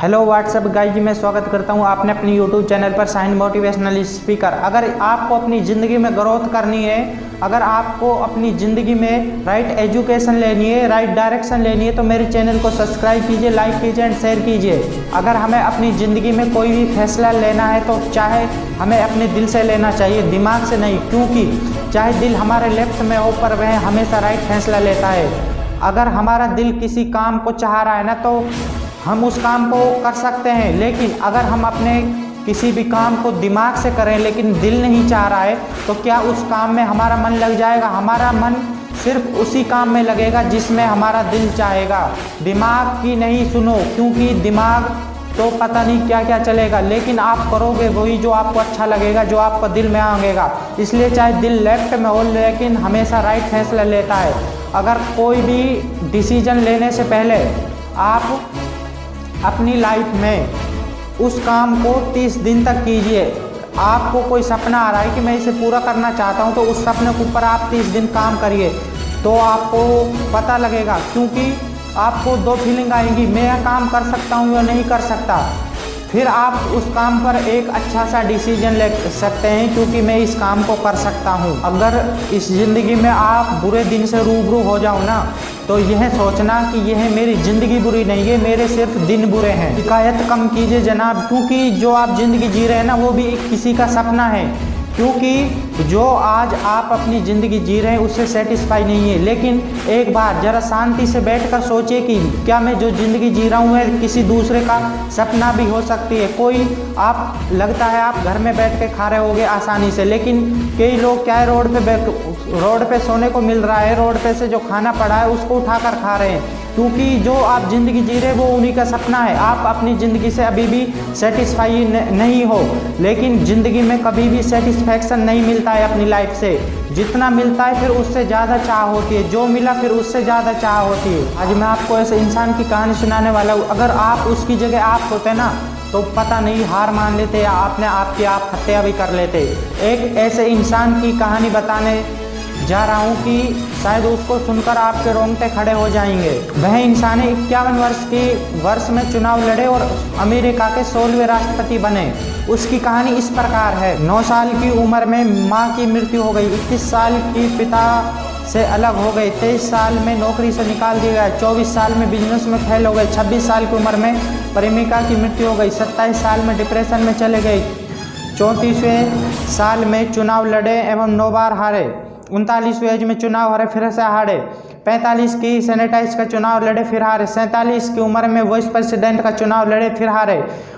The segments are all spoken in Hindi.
हेलो व्हाट्सअप गाइस जी, मैं स्वागत करता हूं आपने अपनी यूट्यूब चैनल पर साइन मोटिवेशनल स्पीकर। अगर आपको अपनी ज़िंदगी में ग्रोथ करनी है, अगर आपको अपनी ज़िंदगी में राइट एजुकेशन लेनी है, राइट डायरेक्शन लेनी है, तो मेरे चैनल को सब्सक्राइब कीजिए, लाइक कीजिए एंड शेयर कीजिए। अगर हमें अपनी ज़िंदगी में कोई भी फैसला लेना है तो चाहे हमें अपने दिल से लेना चाहिए, दिमाग से नहीं, क्योंकि चाहे दिल हमारे लेफ्ट में हो पर वह हमेशा राइट फैसला लेता है। अगर हमारा दिल किसी काम को चाह रहा है ना, तो हम उस काम को कर सकते हैं, लेकिन अगर हम अपने किसी भी काम को दिमाग से करें लेकिन दिल नहीं चाह रहा है, तो क्या उस काम में हमारा मन लग जाएगा? हमारा मन सिर्फ उसी काम में लगेगा जिसमें हमारा दिल चाहेगा। दिमाग की नहीं सुनो, क्योंकि दिमाग तो पता नहीं क्या क्या चलेगा, लेकिन आप करोगे वही जो आपको अच्छा लगेगा, जो आपको दिल में आएगा। इसलिए चाहे दिल लेफ्ट में हो, लेकिन हमेशा राइट फैसला लेता है। अगर कोई भी डिसीजन लेने से पहले आप अपनी लाइफ में उस काम को 30 दिन तक कीजिए। आपको कोई सपना आ रहा है कि मैं इसे पूरा करना चाहता हूं, तो उस सपने के ऊपर आप 30 दिन काम करिए, तो आपको पता लगेगा। क्योंकि आपको दो फीलिंग आएंगी, मैं यह काम कर सकता हूं या नहीं कर सकता। फिर आप उस काम पर एक अच्छा सा डिसीजन ले सकते हैं, क्योंकि मैं इस काम को कर सकता हूं। अगर इस ज़िंदगी में आप बुरे दिन से रूबरू हो जाओ ना, तो यह सोचना कि यह मेरी ज़िंदगी बुरी नहीं है, मेरे सिर्फ दिन बुरे हैं। शिकायत कम कीजिए जनाब, क्योंकि जो आप ज़िंदगी जी रहे हैं ना, वो भी किसी का सपना है। क्योंकि जो आज आप अपनी ज़िंदगी जी रहे हैं उससे सेटिस्फाई नहीं है। लेकिन एक बार ज़रा शांति से बैठकर सोचिए कि क्या मैं जो ज़िंदगी जी रहा हूँ है किसी दूसरे का सपना भी हो सकती है। कोई आप लगता है आप घर में बैठ के खा रहे होगे आसानी से, लेकिन कई लोग क्या है, रोड पे सोने को मिल रहा है, रोड पे से जो खाना पड़ा है उसको उठाकर खा रहे हैं। क्योंकि जो आप ज़िंदगी जी रहे वो उन्हीं का सपना है। आप अपनी ज़िंदगी से अभी भी सेटिस्फाई नहीं हो, लेकिन ज़िंदगी में कभी भी सेटिस्फैक्शन नहीं मिलता है अपनी लाइफ से। जितना मिलता है फिर उससे ज़्यादा चाह होती है, जो मिला फिर उससे ज़्यादा चाह होती है। आज मैं आपको ऐसे इंसान की कहानी सुनाने वाला हूँ। अगर आप उसकी जगह आप होते ना, तो पता नहीं हार मान लेते या आपने आपकी आप हत्या भी कर लेते। एक ऐसे इंसान की कहानी बताने जा रहा हूँ कि शायद उसको सुनकर आपके रोंगटे खड़े हो जाएंगे। वह इंसान 51 वर्ष में चुनाव लड़े और अमेरिका के 16वें राष्ट्रपति बने। उसकी कहानी इस प्रकार है। 9 साल की उम्र में मां की मृत्यु हो गई, 21 साल की पिता से अलग हो गए, 23 साल में नौकरी से निकाल दिया गया, 24 साल में बिजनेस में फेल हो गए, 26 साल की उम्र में प्रेमिका की मृत्यु हो गई, 27 साल में डिप्रेशन में चले गए, 34वें साल में चुनाव लड़े एवं 9 बार हारे, 39वीं एज में चुनाव हारे फिर से हारे, 45 की सेनेटाइज का चुनाव लड़े फिर हारे, 47 की उम्र में वाइस प्रेसिडेंट का चुनाव लड़े फिर हारे,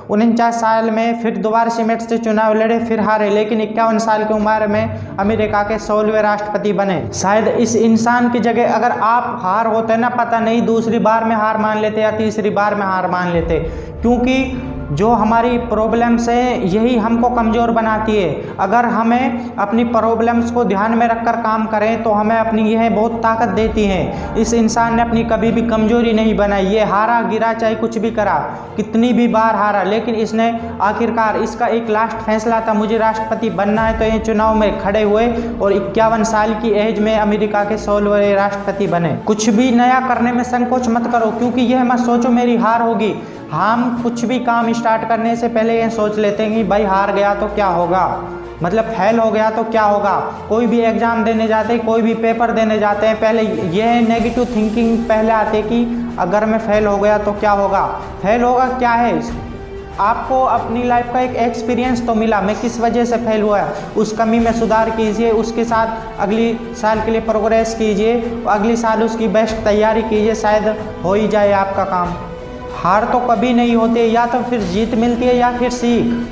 49 साल में फिर दोबारा सीमेंट से चुनाव लड़े फिर हारे, लेकिन 51 साल की उम्र में अमेरिका के 16वें राष्ट्रपति बने। शायद इस इंसान की जगह अगर आप हार होते ना, पता नहीं दूसरी बार में हार मान लेते या तीसरी बार में हार मान लेते। क्योंकि जो हमारी प्रॉब्लम्स हैं यही हमको कमज़ोर बनाती है। अगर हमें अपनी प्रॉब्लम्स को ध्यान में रखकर काम करें तो हमें अपनी यह बहुत ताकत देती हैं। इस इंसान ने अपनी कभी भी कमज़ोरी नहीं बनाई। ये हारा गिरा चाहे कुछ भी करा, कितनी भी बार हारा, लेकिन इसने आखिरकार इसका एक लास्ट फैसला था, मुझे राष्ट्रपति बनना है, तो ये चुनाव में खड़े हुए और 51 साल की एज में अमेरिका के 16वें राष्ट्रपति बने। कुछ भी नया करने में संकोच मत करो, क्योंकि यह मत सोचो मेरी हार होगी। हम कुछ भी काम स्टार्ट करने से पहले ये सोच लेते हैं कि भाई हार गया तो क्या होगा, मतलब फेल हो गया तो क्या होगा। कोई भी एग्ज़ाम देने जाते हैं, कोई भी पेपर देने जाते हैं, पहले यह नेगेटिव थिंकिंग पहले आती है कि अगर मैं फेल हो गया तो क्या होगा। फेल होगा क्या है, आपको अपनी लाइफ का एक एक्सपीरियंस तो मिला, मैं किस वजह से फेल हुआ है, उस कमी में सुधार कीजिए, उसके साथ अगली साल के लिए प्रोग्रेस कीजिए, अगली साल उसकी बेस्ट तैयारी कीजिए, शायद हो ही जाए आपका काम। हार तो कभी नहीं होती, या तो फिर जीत मिलती है या फिर सीख।